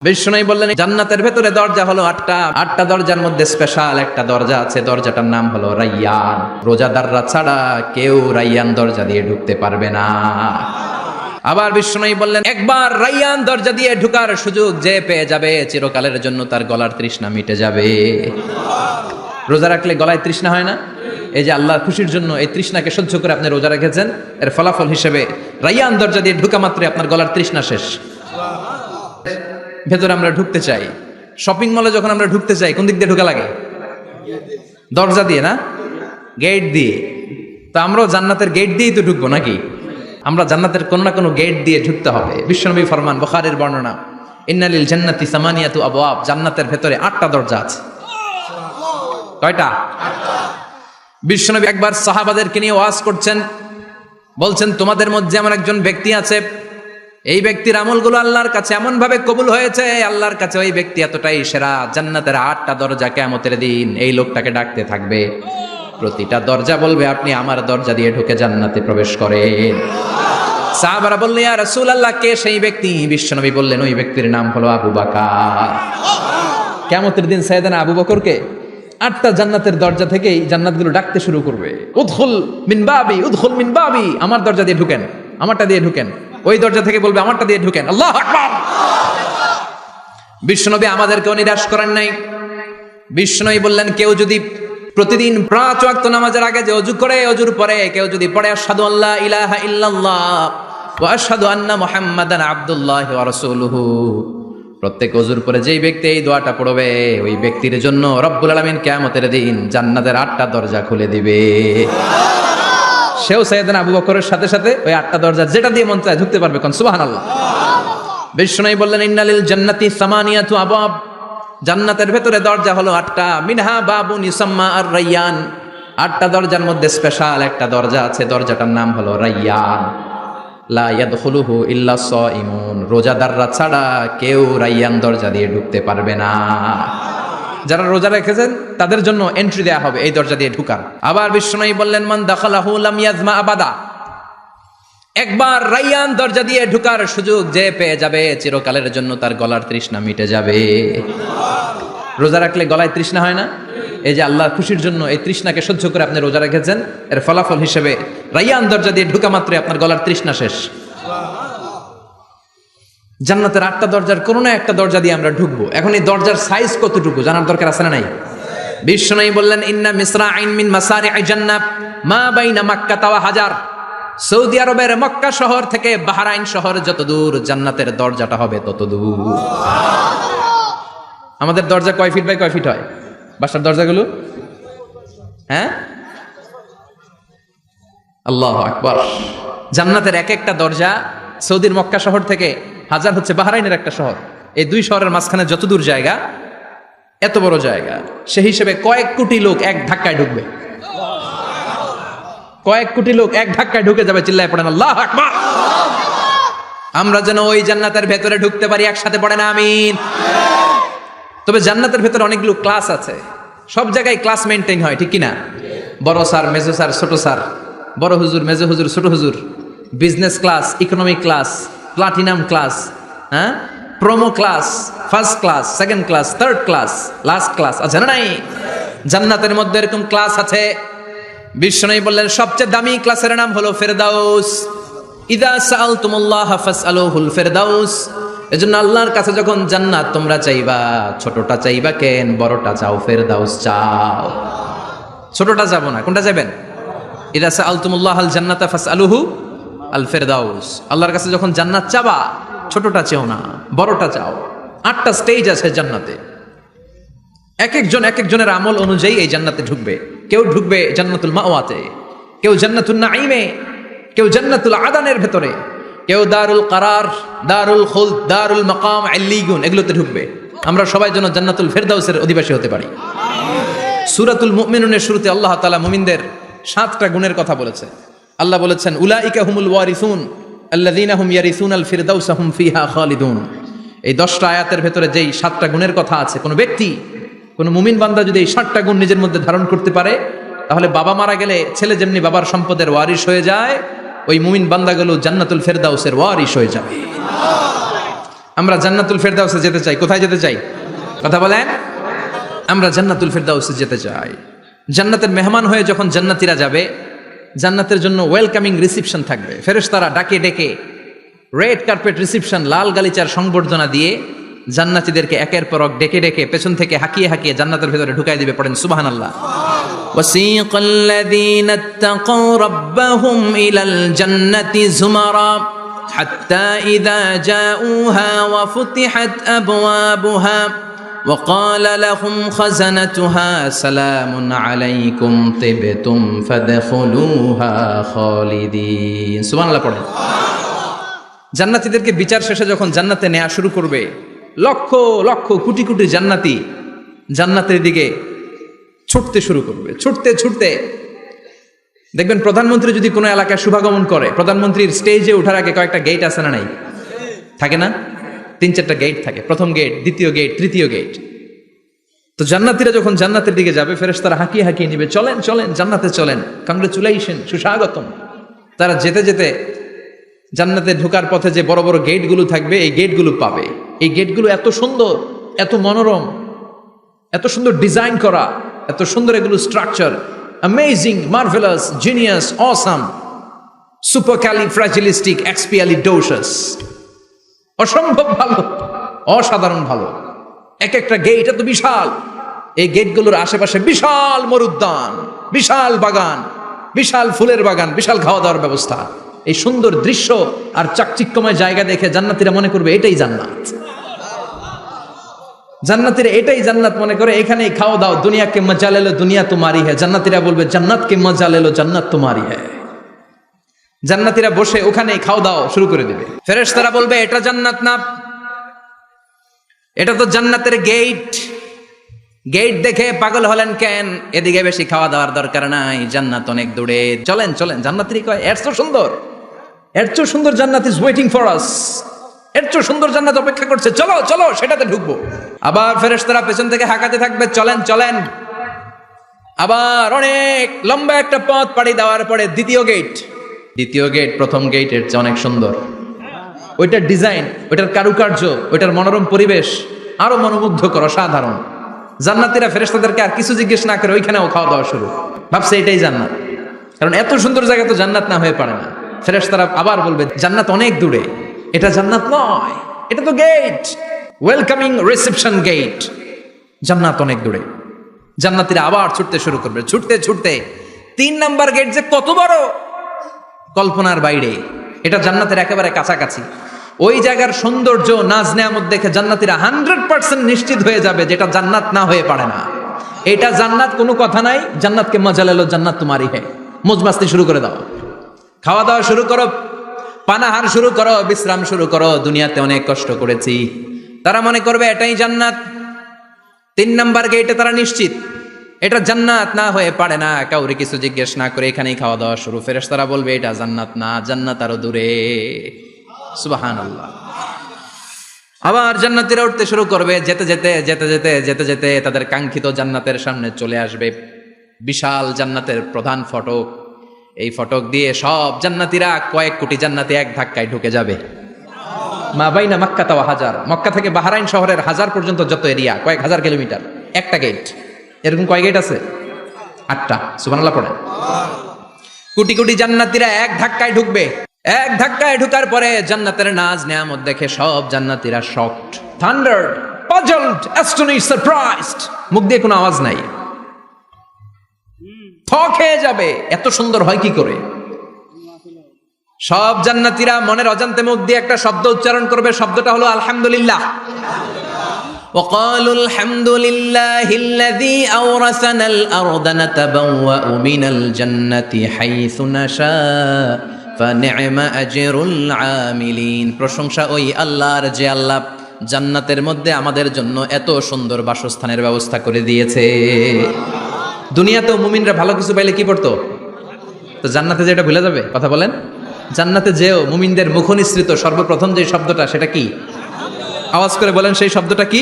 বিষ্ণু বললেন জান্নাতের ভেতরে দরজা হলো আটটা দরজার মধ্যে স্পেশাল একটা দরজা আছে, দরজাটার নাম হলো রাইয়ান। রোজাদাররা ছাড়া কেউ রাইয়ান দরজা দিয়ে ঢুকতে পারবে না। আবার বিষ্ণু বললেন একবার রাইয়ান দরজা দিয়ে ঢুকার সুযোগ যে পেয়ে যাবে চিরকালের জন্য তার গলার তৃষ্ণা মিটে যাবে। রোজা রাখলে গলায় তৃষ্ণা হয় না? এই যে আল্লাহর খুশির জন্য এই তৃষ্ণাকে সহ্য করে আপনি রোজা রেখেছেন, এর ফলাফল হিসেবে রাইয়ান দরজা দিয়ে ঢুকা মাত্রই আপনার গলার তৃষ্ণা শেষ। ভেতরে আমরা ঢুকতে চাই, শপিং মলে যখন আমরা ঢুকতে চাই কোন দিক দিয়ে ঢোকা লাগে? দরজা দিয়ে না, গেট দিয়ে। তো আমরাও জান্নাতের গেট দিয়েই তো ঢুকবো নাকি? আমরা জান্নাতের কোনো না কোনো গেট দিয়ে ঢুকতে হবে। বিশ্বনবী ফরমান, বুখারীর বর্ণনা, ইন্নালিল জান্নাতি সামানিয়াতু আবওয়াব, জান্নাতের ভেতরে 8টা দরজা আছে। কয়টা? বিশ্বনবী একবার সাহাবাদেরকে নিয়ে ওয়াজ করছেন, বলছেন তোমাদের মধ্যে এমন একজন ব্যক্তি আছে, এই ব্যক্তির আমলগুলো আল্লাহর কাছে এমন ভাবে কবুল হয়েছে, আল্লাহর কাছে ওই ব্যক্তি এতটাই সেরা, জান্নাতের 8টা দরজা কিয়ামতের দিন এই লোকটাকে ডাকতে থাকবে। প্রতিটা দরজা বলবে আপনি আমার দরজা দিয়ে ঢুকে জান্নাতে প্রবেশ করেন। সাহাবারা বললেন ইয়া রাসূলুল্লাহ, কে সেই ব্যক্তি? বিশ্বনবী বললেন ওই ব্যক্তির নাম হলো আবু বকর। কিয়ামতের দিন সাইয়েদনা আবু বকরকে 8টা জান্নাতের দরজা থেকেই জান্নাতগুলো ডাকতে শুরু করবে, উদখুল মিন বাবি, উদখুল মিন বাবি, আমার দরজা দিয়ে ঢুকেন, আমারটা দিয়ে ঢুকেন। ওই দরজা থেকে বলবে আমারটা দিয়ে ঢুকেন। আল্লাহু আকবার। বিশ্বনবী আমাদেরকেও নিরাশ করেন নাই। বিশ্বনবী বললেন কেউ যদি প্রতিদিন 5 ওয়াক্ত নামাজের আগে যে ওযু করে, ওযুর পরে কেউ যদি পড়ে আশহাদু আল্লা ইলাহা ইল্লাল্লাহ ওয়া আশহাদু আন্না মুহাম্মাদান আবদুল্লাহি ওয়া রাসূলুহু, প্রত্যেক ওযুর পরে যেই ব্যক্তি এই দোয়াটা পড়বে ওই ব্যক্তির জন্য রব্বুল আলামিন কিয়ামতের দিন জান্নাতের 8টা দরজা খুলে দিবে। সেও সাইয়েদনা আবু বকরের সাথে সাথে ওই 8টা দরজা যেটা দিয়ে মন চায় ঢুকতে পারবে। কোন সুবহানাল্লাহ। বিষ্ণু বললেন ইন্নালিল জান্নাতি সামানিয়াতু আবওয়াব, জান্নাতের ভেতরে দরজা হলো 8টা, মিনহা বাবুন ইউসাম্মা আর রাইয়ান, 8টা দরজার মধ্যে স্পেশাল একটা দরজা আছে, দরজাটার নাম হলো রাইয়ান। লা ইয়াদখুলুহু ইল্লা সাইমুন, রোজাদাররা ছাড়া কেউ রাইয়ান দরজা দিয়ে ঢুকতে পারবে না। যারা রোজা রেখেছেন তাদের জন্য এন্ট্রি দেয়া হবে এই দরজা দিয়ে ঢুকার। আবার বিষ্ণু বললেন মান দাখালাহু লাম ইয়াজমা আবাদা, একবার রাইয়ান দরজা দিয়ে ঢুকার সুযোগ যে পেয়ে যাবে চিরকালের জন্য তার গলার তৃষ্ণা মিটে যাবে। রোজা রাখলে গলায় তৃষ্ণা হয় না? এই যে আল্লাহর খুশির জন্য এই তৃষ্ণাকে সহ্য করে আপনি রোজা রেখেছেন, এর ফলাফল হিসেবে রাইয়ান দরজা দিয়ে ঢুকা মাত্রই আপনার গলার তৃষ্ণা শেষ। জান্নাতের 8টা দরজার কোনো না একটা দরজা দিয়ে আমরা ঢুকবো। এখন এই দরজার সাইজ কতটুকু জানার দরকার আছে না নাই? বিষ্ণু বললেন ইন্না মিসরাইন মিন মাসারি'i জান্নাত মা বাইনা মাক্কা ওয়া হাজার, সৌদি আরবের মক্কা শহর থেকে বাহরাইন শহর যত দূর, জান্নাতের দরজাটা হবে তত দূর। আমাদের দরজা কয় ফিট বাই কয় ফিট হয় বাসার দরজাগুলো? হ্যাঁ, আল্লাহু আকবার। জান্নাতের এক একটা দরজা সৌদির মক্কা শহর থেকে হাজার হচ্ছে বাহরাইনের একটা শহর, এই 2 শহরের মাঝখানে যত দূর জায়গা, এত বড় জায়গা, সেই হিসেবে কয়েক কোটি লোক এক ধাক্কায় ঢুকবে। কয়েক কোটি লোক এক ধাক্কায় ঢুকে যাবে। চিল্লায় পড়েন আল্লাহু আকবার। আমরা যেন ওই জান্নাতের ভেতরে ঢুকতে পারি, একসাথে পড়েন আমিন। তবে জান্নাতের ভেতরে অনেকগুলো ক্লাস আছে, সব জায়গায় ক্লাস মেনটেন হয়, ঠিক কিনা? বড় স্যার, মেজো স্যার, ছোট স্যার, বড় হুজুর, মেজো হুজুর, ছোট হুজুর, business class, economic class, platinum class, হ্যাঁ, promo class, first class, second class, third class, last class আছে না নাই? জান্নাতের মধ্যে এরকম ক্লাস আছে। বিষ্ণু বললেন সবচেয়ে দামি ক্লাসের নাম হলো ফেরদাউস। ইদা সাআলতুমুল্লাহ ফাসআলুহুল ফেরদাউস, এজন্য আল্লাহর কাছে যখন জান্নাত তোমরা চাইবা, ছোটটা চাইবা কেন, বড়টা চাও, ফেরদাউস চাও। ছোটটা যাবো না, কোনটা যাবেন? ইদা সাআলতুমুল্লাহাল জান্নাতা ফাসআলুহু আল ফেরদাউস, আল্লাহর কাছে যখন জান্নাত চাবা ছোটটা চাও না, বড়টা চাও। 8টা স্টেজ আছে জান্নাতে, এক একজনের আমল অনুযায়ী এই জান্নাতে ঢুকবে। কেউ ঢুকবে জান্নাতুল মাওয়াতে, কেউ জান্নাতুল নাঈমে, কেউ জান্নাতুল আদানের ভেতরে, কেউ দারুল কারার, দারুল খুলদ, দারুল মাকাম, আল্লিগুন, এগুলোতে ঢুকবে। আমরা সবাই যেন জান্নাতুল ফেরদাউসের অধিবাসী হতে পারি। সূরাতুল মুমিনুনের শুরুতে আল্লাহ তাআলা মুমিনদের 7টা গুণের কথা বলেছে। আল্লাহ বলেছেন উলাইকা হুমুল ওয়ারিসুন আল্লাযীনা হুম ইয়ারিসুনাল ফিরদাউসা হুম ফিহা খালিদুন। এই 10টা আয়াতের ভেতরে যেই 7টা গুণের কথা আছে, কোন ব্যক্তি, কোন মুমিন বান্দা যদি এই 7টা গুণ নিজের মধ্যে ধারণ করতে পারে, তাহলে বাবা মারা গেলে ছেলে যেমনি বাবার সম্পদের ওয়ারিশ হয়ে যায়, ওই মুমিন বান্দাগুলো জান্নাতুল ফেরদাউসের ওয়ারিশ হয়ে যাবে। আমরা জান্নাতুল ফেরদাউসে যেতে চাই। কোথায় যেতে চাই? কথা বলেন। আমরা জান্নাতুল ফেরদাউসে যেতে চাই। জান্নাতের মেহমান হয়ে যখন জান্নাতীরা যাবে, জান্নাতের জন্য ওয়েলকামিং রিসিপশন থাকবে। ফেরেশতারা ডাকে ডেকে রেড কার্পেট রিসিপশন, লাল গালিচার সংবর্ধনা দিয়ে জান্নাতীদেরকে একের পর এক ডেকে ডেকে পেছন থেকে হাঁকিয়ে হাঁকিয়ে জান্নাতের ভেতরে ঢুকাই দিবে। পড়েন সুবহানাল্লাহ। وسيق الذين اتقوا ربهم إلى الجنة زمرا حتى إذا جاءوها وفتحت أبوابها وقال لهم خزنتها سلام عليكم طبتم فادخلوها خالدين سبحان الله পড়েন। জান্নাতীদেরকে বিচার শেষে যখন জান্নাতে নেওয়া শুরু করবে, লক্ষ লক্ষ কোটি কোটি জান্নাতি জান্নাতের দিকে ছুটতে শুরু করবে। ছুটতে ছুটতে দেখবেন প্রধানমন্ত্রী যদি কোনো এলাকায় শুভাগমন করে, প্রধানমন্ত্রীর স্টেজে ওঠার আগে কয়েকটা গেট আছে না নাই? থাকে না? 3-4টা গেট থাকে। প্রথম গেট, দ্বিতীয় গেট, তৃতীয় গেট। তো জান্নাতীরা যখন জান্নাতের দিকে যাবে, ফেরেশতারা হাঁকিয়ে হাঁকিয়ে নিবে, চলেন চলেন জান্নাতে চলেন, কংগ্রেচুলেশন, সুস্বাগতম। তারা যেতে যেতে জান্নাতে ঢোকার পথে যে বড় বড় গেটগুলো থাকবে, এই গেটগুলো পাবে। এই গেটগুলো এত সুন্দর, এত মনোরম, এত সুন্দর ডিজাইন করা, এত সুন্দর এগুলো structure, amazing, marvellous, genius, awesome, supercalifragilisticexpialidocious, অসম্ভব ভালো, অসাধারণ ভালো। এক একটা গেট এত বিশাল। এই গেটগুলোর আশেপাশে বিশাল মরুদ্যান, বিশাল বাগান, বিশাল ফুলের বাগান, বিশাল খাওয়া দাওয়ার ব্যবস্থা। এই সুন্দর দৃশ্য আর চাকচিক্যময় জায়গা দেখে জান্নাতীরা মনে করবে এটাই জান্নাত। জান্নাতীরা এটাই জান্নাত মনে করে, এখানেই খাও দাও, দুনিয়া কে মজা লে লো দুনিয়া তোমারি হ্যায়। জান্নাতীরা বলবে জান্নাত কে মজা লে লো জান্নাত তোমারি হ্যায়। জান্নাতীরা বসে ওখানেই খাও দাও শুরু করে দিবে। ফেরেশতারা বলবে এটা জান্নাত না, এটা তো জান্নাতের গেট। গেট দেখে পাগল হলেন কেন? এদিকে বেশি খাওয়া দাওয়ার দরকার নাই, জান্নাত অনেক দূরে, চলেন চলেন। জান্নাতীরা কয় এর চেয়ে সুন্দর, এর চেয়ে সুন্দর জান্নাত ইজ ওয়েটিং ফর আস, এর চেয়ে সুন্দর জান্নাত অপেক্ষা করছে, চলো চলো সেটাতে ঢুকবো। আবার ফেরেশতারা পেছন থেকে হাঁকাতে থাকবে, চলেন চলেন। আবার অনেক লম্বা একটা পথ পাড়ি দেওয়ার পরে দ্বিতীয় গেট। দ্বিতীয় গেট প্রথম গেটের চেয়ে অনেক সুন্দর। ওইটার ডিজাইন, ওইটার কারুকার্য, ওইটার মনোরম পরিবেশ আরো মনোমুগ্ধকর, অসাধারণ। জান্নাতীরা ফেরেশতাদেরকে আর কিছু জিজ্ঞেস না করে ওইখানেও খাওয়া দাওয়া শুরু। ভাবছে এটাই জান্নাত, কারণ এত সুন্দর জায়গা তো জান্নাত না হয়ে পারে না। ফেরেশতারা আবার বলবে জান্নাত অনেক দূরে, এটা জান্নাত নয়, এটা তো গেট, ওয়েলকামিং রিসেপশন গেট, জান্নাত অনেক দূরে। জান্নাতীরা আবার ছুটতে শুরু করবে। ছুটতে ছুটতে 3 নাম্বার গেট যে কত বড়, কল্পনার বাইরে। এটা জান্নাতের একেবারে কাছাকাছি। ওই জায়গার সৌন্দর্য, নাজ নেয়ামত দেখে জান্নাতীরা 100% নিশ্চিত হয়ে যাবে যেটা জান্নাত না হয়ে পারে না। এটা জান্নাত, কোনো কথা নাই। জান্নাতকে মজা লেলো জান্নাত তোমারই হ্যায়। মজমাস্তি শুরু করে দাও, খাওয়া দাওয়া শুরু করো, পানাহার শুরু করো, বিশ্রাম শুরু করো। দুনিয়াতে অনেক কষ্ট করেছি। তারা মনে করবে এটাই জান্নাত। 3 নাম্বার গেটে তারা নিশ্চিত এটা জান্নাত না হয়ে পারে না। কাউরে কিছু জিজ্ঞেস না করে এখানেই খাওয়া দাওয়া শুরু। ফেরেশতারা বলবে এটা জান্নাত না, জান্নাত আরো দূরে। সুবহানাল্লাহ। আবার জান্নাতীরা উঠতে শুরু করবে। যেতে যেতে যেতে যেতে যেতে যেতে তাদের কাঙ্ক্ষিত জান্নাতের সামনে চলে আসবে। বিশাল জান্নাতের প্রধান ফটক। এই ফটক দিয়ে সব জান্নাতীরা, কয়েক কোটি জান্নাতি এক ধাক্কায় ঢুকে যাবে। মা বাইনা মক্কা ওয়া হাজার, মক্কা থেকে বাহরাইন শহরের হাজার পর্যন্ত যত এরিয়া, কয়েক হাজার কিলোমিটার, একটা গেট। এরকম কয় গেট আছে? 8টা। সুবহানাল্লাহ পড়েন। কোটি কোটি জান্নাতীরা এক ধাক্কায় ঢুকবে। এক ধাক্কায় ঢুকার পরে জান্নাতের নাজ নেয়ামত দেখে সব জান্নাতীরা শকড, থান্ডার্ড, পাজলড, অ্যাস্টনিশড, সারপ্রাইজড। মুখ দিয়ে কোনো আওয়াজ নাই, থক হয়ে যাবে। এত সুন্দর হয় কি করে? সব জান্নাতীরা মনের অজান্তে মুখ দিয়ে একটা শব্দ উচ্চারণ করবে। শব্দটা হলো আলহামদুলিল্লাহ। وقالوا الحمد لله الذي أورثنا الأرض نتبوأ من الجنة حيث نشاء فنعم أجر العاملين। প্রশংসা ওই আল্লাহর যে আল্লাহ জান্নাতের মধ্যে আমাদের জন্য এত সুন্দর বাসস্থানের ব্যবস্থা করে দিয়েছে। দুনিয়াতেও মুমিনরা ভালো কিছু পাইলে কি পড়তো? তো জান্নাতে যেটা ভুলে যাবে? কথা বলেন। জান্নাতে যেও মুমিনদের মুখনিসৃত সর্বপ্রথম যে শব্দটা, সেটা কি? আওয়াজ করে বলেন, সেই শব্দটা কি?